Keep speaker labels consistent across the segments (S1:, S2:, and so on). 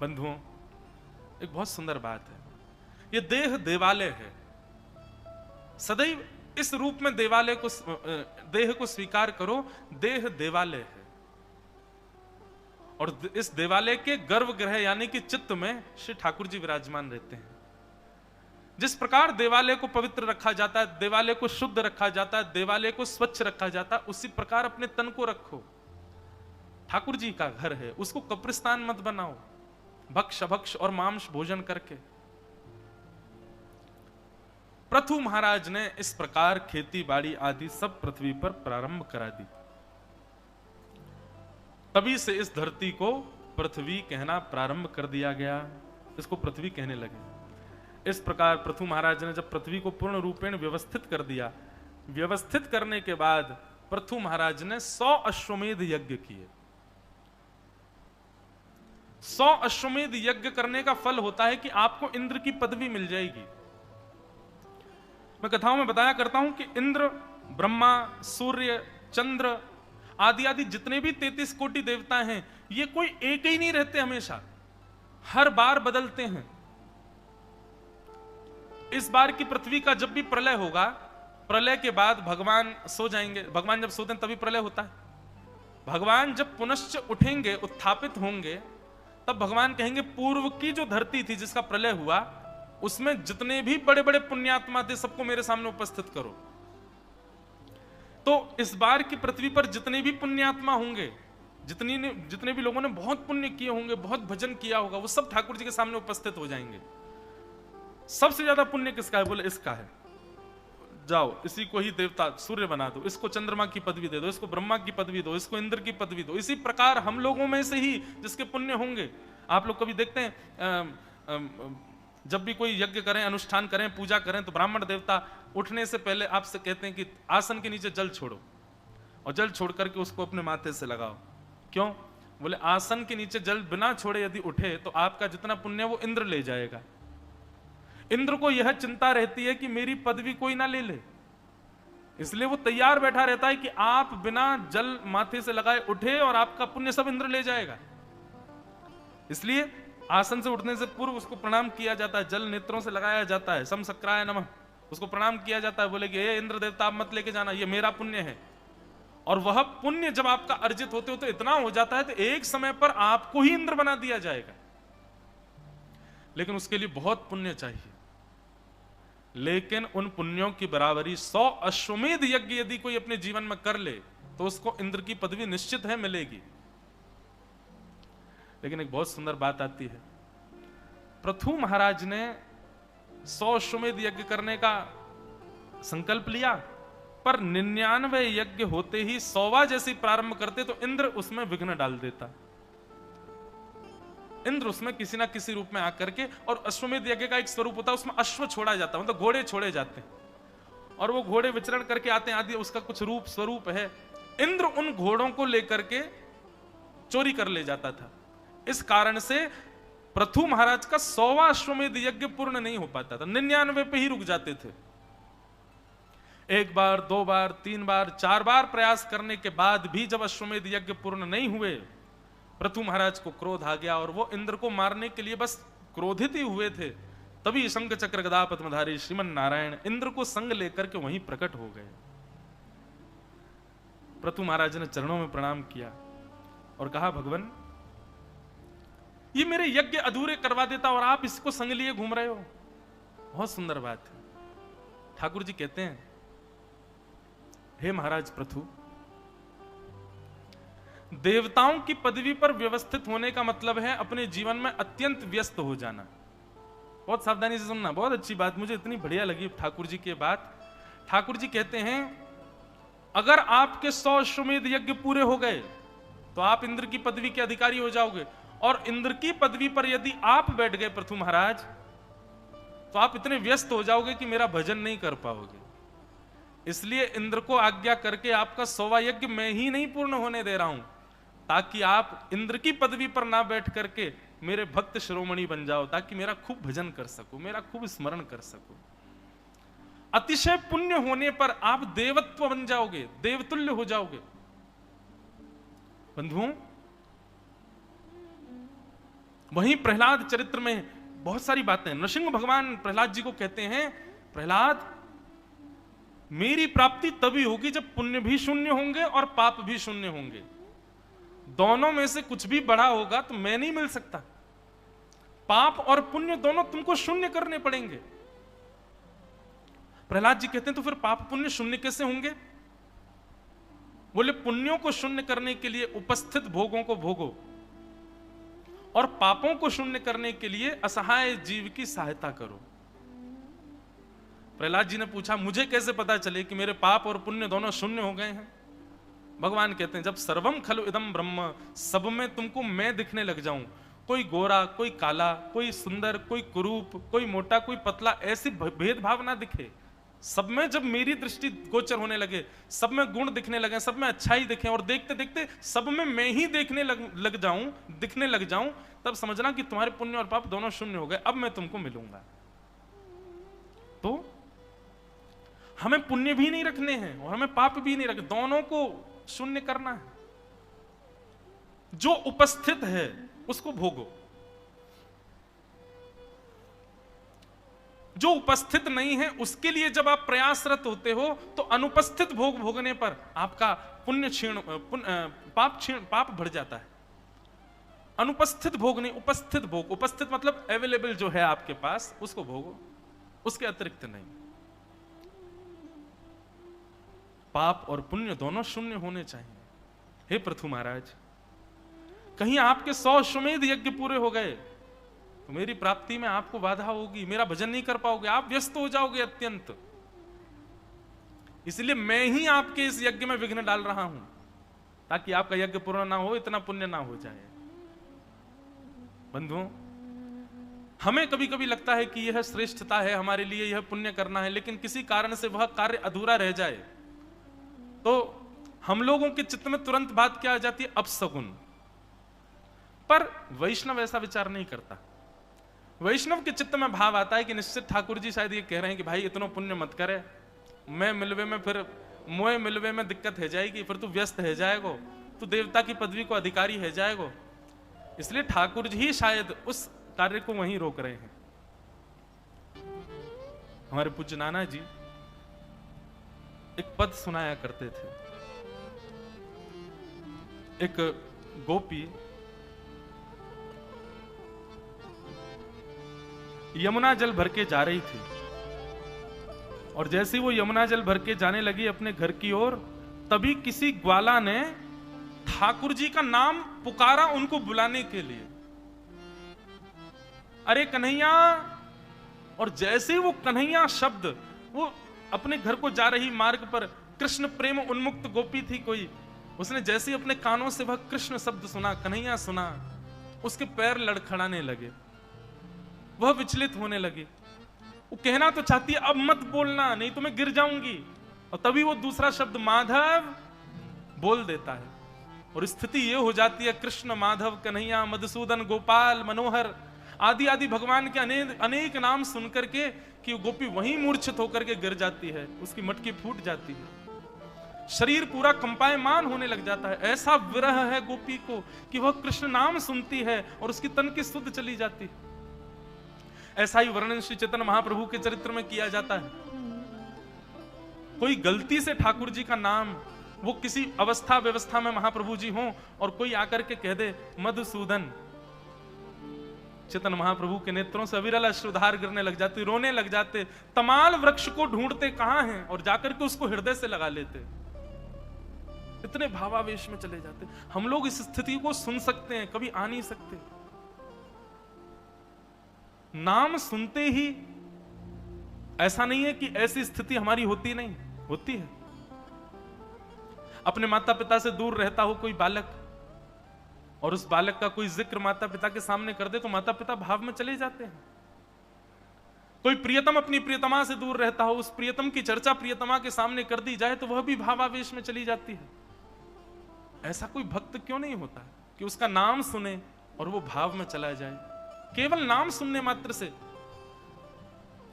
S1: बंधुओं, एक बहुत सुंदर बात है, ये देह देवालय है। सदैव इस रूप में देह को स्वीकार करो, देह देवालय है। और इस देवालय के गर्भगृह यानी कि चित्त में श्री ठाकुर जी विराजमान रहते हैं। जिस प्रकार देवालय को पवित्र रखा जाता है, देवालय को शुद्ध रखा जाता है, देवालय को स्वच्छ रखा जाता है, उसी प्रकार अपने तन को रखो। ठाकुर जी का घर है, उसको कब्रिस्तान मत बनाओ भक्ष अभक्ष और मांस भोजन करके। पृथु महाराज ने इस प्रकार खेती बाड़ी आदि सब पृथ्वी पर प्रारंभ करा दी। तभी से इस धरती को पृथ्वी कहना प्रारंभ कर दिया गया, इसको पृथ्वी कहने लगे। इस प्रकार पृथु महाराज ने जब पृथ्वी को पूर्ण रूपेण व्यवस्थित कर दिया, व्यवस्थित करने के बाद पृथु महाराज ने 100 अश्वमेध यज्ञ किए। 100 अश्वमेध यज्ञ करने का फल होता है कि आपको इंद्र की पदवी मिल जाएगी। मैं कथाओं में बताया करता हूं कि इंद्र, ब्रह्मा, सूर्य, चंद्र आदि आदि जितने भी 33 कोटि देवता हैं, ये कोई एक ही नहीं रहते, हमेशा हर बार बदलते हैं। इस बार की पृथ्वी का जब भी प्रलय होगा, प्रलय के बाद भगवान सो जाएंगे। भगवान जब सोते हैं तभी प्रलय होता है। भगवान जब पुनश्च उठेंगे, उत्थापित होंगे, तब भगवान कहेंगे पूर्व की जो धरती थी जिसका प्रलय हुआ, उसमें जितने भी बड़े बड़े पुण्यात्मा थे सबको मेरे सामने उपस्थित करो। तो इस बार की पृथ्वी पर जितने भी पुण्यात्मा होंगे, जितने भी लोगों ने बहुत पुण्य किए होंगे, बहुत भजन किया होगा, वो सब ठाकुर जी के सामने उपस्थित हो जाएंगे। सबसे ज्यादा पुण्य किसका है? बोले इसका है। जाओ इसी को ही देवता सूर्य बना दो, इसको चंद्रमा की पदवी दे दो, इसको ब्रह्मा की पदवी दो, इसको इंद्र की पदवी दो। इसी प्रकार हम लोगों में से ही जिसके पुण्य होंगे, आप लोग कभी देखते हैं जब भी कोई यज्ञ करें, अनुष्ठान करें, पूजा करें, तो ब्राह्मण देवता उठने से पहले आपसे कहते हैं कि आसन के नीचे जल छोड़ो, और जल छोड़ करके उसको अपने माथे से लगाओ। क्यों? बोले आसन के नीचे जल बिना छोड़े यदि उठे तो आपका जितना पुण्य वो इंद्र ले जाएगा। इंद्र को यह चिंता रहती है कि मेरी पदवी कोई ना ले ले, इसलिए वो तैयार बैठा रहता है कि आप बिना जल माथे से लगाए उठे और आपका पुण्य सब इंद्र ले जाएगा। इसलिए आसन से उठने से पूर्व उसको प्रणाम किया जाता है, जल नेत्रों से लगाया जाता है, सम सक्राय नमः, उसको प्रणाम किया जाता है। बोले कि हे इंद्र देवता आप मत लेके जाना, ये मेरा पुण्य है। और वह पुण्य जब आपका अर्जित होते होते इतना हो जाता है तो एक समय पर आपको ही इंद्र बना दिया जाएगा। लेकिन उसके लिए बहुत पुण्य चाहिए। लेकिन उन पुण्यों की बराबरी 100 अश्वमेध यज्ञ यदि कोई अपने जीवन में कर ले तो उसको इंद्र की पदवी निश्चित है मिलेगी। लेकिन एक बहुत सुंदर बात आती है, पृथु महाराज ने 100 अश्वमेध यज्ञ करने का संकल्प लिया, पर 99 यज्ञ होते ही 100वां जैसे प्रारंभ करते तो इंद्र उसमें विघ्न डाल देता। इंद्र उसमें किसी ना किसी रूप में आकर के, और अश्वमेध यज्ञ का एक स्वरूप होता है, उसमें अश्व छोड़ा जाता है, मतलब घोड़े छोड़े जाते हैं और वो घोड़े विचरण करके आते हैं आदि, उसका कुछ रूप स्वरूप है। इंद्र उन घोड़ों को लेकर के चोरी कर ले जाता था। इस कारण से पृथु महाराज का 100वां अश्वमेध यज्ञ पूर्ण नहीं हो पाता था, 99 पे ही रुक जाते थे। एक बार, 2 बार, 3 बार, 4 बार प्रयास करने के बाद भी जब अश्वमेध यज्ञ पूर्ण नहीं हुए, पृथु महाराज को क्रोध आ गया और वो इंद्र को मारने के लिए बस क्रोधित ही हुए थे। तभी शंख चक्र गदा पद्मधारी श्रीमन नारायण इंद्र को संग लेकर के वहीं प्रकट हो गए। पृथु महाराज ने चरणों में प्रणाम किया और कहा, भगवान ये मेरे यज्ञ अधूरे करवा देता और आप इसको संग लिए घूम रहे हो। बहुत सुंदर बात है। ठाकुर जी कहते हैं, हे महाराज पृथु, देवताओं की पदवी पर व्यवस्थित होने का मतलब है अपने जीवन में अत्यंत व्यस्त हो जाना। बहुत सावधानी से सुनना, बहुत अच्छी बात, मुझे इतनी बढ़िया लगी ठाकुर जी की बात। ठाकुर जी कहते हैं, अगर आपके 100 अश्वमेध यज्ञ पूरे हो गए तो आप इंद्र की पदवी के अधिकारी हो जाओगे, और इंद्र की पदवी पर यदि आप बैठ गए पृथु महाराज तो आप इतने व्यस्त हो जाओगे कि मेरा भजन नहीं कर पाओगे। इसलिए इंद्र को आज्ञा करके आपका 100वां यज्ञ मैं ही नहीं पूर्ण होने दे रहा हूं, ताकि आप इंद्र की पदवी पर ना बैठ करके मेरे भक्त शिरोमणि बन जाओ, ताकि मेरा खूब भजन कर सको, मेरा खूब स्मरण कर सको। अतिशय पुण्य होने पर आप देवत्व बन जाओगे, देवतुल्य हो जाओगे। बंधुओं, वहीं प्रहलाद चरित्र में बहुत सारी बातें, नृसिंह भगवान प्रहलाद जी को कहते हैं, प्रहलाद मेरी प्राप्ति तभी होगी जब पुण्य भी शून्य होंगे और पाप भी शून्य होंगे। दोनों में से कुछ भी बड़ा होगा तो मैं नहीं मिल सकता। पाप और पुण्य दोनों तुमको शून्य करने पड़ेंगे। प्रहलाद जी कहते हैं तो फिर पाप पुण्य शून्य कैसे होंगे? बोले पुण्यों को शून्य करने के लिए उपस्थित भोगों को भोगो और पापों को शून्य करने के लिए असहाय जीव की सहायता करो। प्रहलाद जी ने पूछा मुझे कैसे पता चले कि मेरे पाप और पुण्य दोनों शून्य हो गए हैं? भगवान कहते हैं जब सर्वम खलु इदम ब्रह्म, सब में तुमको मैं दिखने लग जाऊं, कोई गोरा कोई काला, कोई सुंदर कोई कुरूप, कोई मोटा कोई पतला, ऐसी भेदभाव ना दिखे। सब में जब मेरी दृष्टि गोचर होने लगे, सब में गुण दिखने लगे, सब में अच्छाई दिखे और देखते देखते सब में मैं ही देखने लग जाऊं, दिखने लग जाऊं, तब समझना कि तुम्हारे पुण्य और पाप दोनों शून्य हो गए, अब मैं तुमको मिलूंगा। तो हमें पुण्य भी नहीं रखने हैं और हमें पाप भी नहीं रखने, दोनों को शून्य करना है। जो उपस्थित है उसको भोगो, जो उपस्थित नहीं है उसके लिए जब आप प्रयासरत होते हो तो अनुपस्थित भोग भोगने पर आपका पुण्य क्षीण, पाप बढ़ जाता है। अनुपस्थित भोग नहीं, उपस्थित भोग। उपस्थित मतलब अवेलेबल जो है आपके पास उसको भोगो, उसके अतिरिक्त नहीं। पाप और पुण्य दोनों शून्य होने चाहिए। हे पृथु महाराज, कहीं आपके 100 अश्वमेध यज्ञ पूरे हो गए तो मेरी प्राप्ति में आपको बाधा होगी, मेरा भजन नहीं कर पाओगे, आप व्यस्त हो जाओगे अत्यंत। इसलिए मैं ही आपके इस यज्ञ में विघ्न डाल रहा हूं ताकि आपका यज्ञ पूर्ण ना हो, इतना पुण्य ना हो जाए। बंधुओं, हमें कभी कभी लगता है कि यह श्रेष्ठता है हमारे लिए, यह पुण्य करना है, लेकिन किसी कारण से वह कार्य अधूरा रह जाए तो हम लोगों के चित्त में तुरंत बात क्या आ जाती है? अपशगुन। पर वैष्णव ऐसा विचार नहीं करता। वैष्णव के चित्त में भाव आता है कि निश्चित ठाकुर जी शायद ये कह रहे हैं कि भाई इतना पुण्य मत करे, मैं मिलवे में फिर मोए मिलवे में दिक्कत है जाएगी, फिर तू व्यस्त है जाएगो, तू देवता की पदवी को अधिकारी है जाएगो। इसलिए ठाकुर जी ही शायद उस कार्य को वहीं रोक रहे हैं। हमारे पूज्य नाना जी एक पद सुनाया करते थे। एक गोपी यमुना जल भर के जा रही थी और जैसे वो यमुना जल भर के जाने लगी अपने घर की ओर, तभी किसी ग्वाला ने ठाकुर जी का नाम पुकारा उनको बुलाने के लिए, अरे कन्हैया। और जैसे वो कन्हैया शब्द, वो अपने घर को जा रही मार्ग पर कृष्ण प्रेम उन्मुक्त गोपी थी कोई, उसने जैसे ही अपने कानों से वह कृष्ण शब्द सुना, कन्हैया सुना, उसके पैर लड़खड़ाने लगे, वह विचलित होने लगी। वो कहना तो चाहती है अब मत बोलना नहीं तो मैं गिर जाऊंगी, और तभी वो दूसरा शब्द माधव बोल देता है और स्थिति ये हो जाती है कृष्ण माधव कन्हैया मधुसूदन गोपाल मनोहर आदि आदि भगवान के अनेक नाम सुनकर के कि गोपी वहीं मूर्छित होकर के गिर जाती है, उसकी मटकी फूट जाती है, शरीर पूरा कंपायमान होने लग जाता है। ऐसा विरह है गोपी को कि वह कृष्ण नाम सुनती है और उसकी तन की सुध चली जाती है। ऐसा ही वर्णन श्री चैतन्य महाप्रभु के चरित्र में किया जाता है। कोई गलती से ठाकुर जी का नाम, वो किसी अवस्था व्यवस्था में महाप्रभु जी हों और कोई आकर के कह दे मधुसूदन, चैतन्य महाप्रभु के नेत्रों से अविरल अश्रुधार गिरने लग जाते, रोने लग जाते, तमाल वृक्ष को ढूंढते कहां हैं और जाकर के उसको हृदय से लगा लेते, इतने भावावेश में चले जाते। हम लोग इस स्थिति को सुन सकते हैं, कभी आ नहीं सकते। नाम सुनते ही ऐसा नहीं है कि ऐसी स्थिति हमारी होती नहीं, होती है। अपने माता पिता से दूर रहता हो कोई बालक और उस बालक का कोई जिक्र माता पिता के सामने कर दे तो माता पिता भाव में चले जाते हैं। कोई प्रियतम अपनी प्रियतमा से दूर रहता हो, उस प्रियतम की चर्चा प्रियतमा के सामने कर दी जाए तो वह भी भावावेश में चली जाती है। ऐसा कोई भक्त क्यों नहीं होता कि उसका नाम सुने और वो भाव में चला जाए? केवल नाम सुनने मात्र से,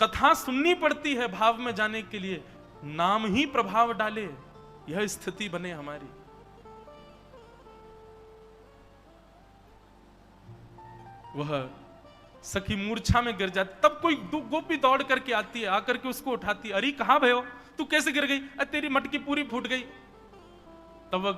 S1: कथा सुननी पड़ती है भाव में जाने के लिए, नाम ही प्रभाव डाले, यह स्थिति बने हमारी। वह सखी मूर्छा में गिर जाती। तब कोई गोपी दौड़ करके आती है, आकर के उसको उठाती है। अरे कहां भयो, तू कैसे गिर गई? तेरी मटकी पूरी फूट गई। तब वह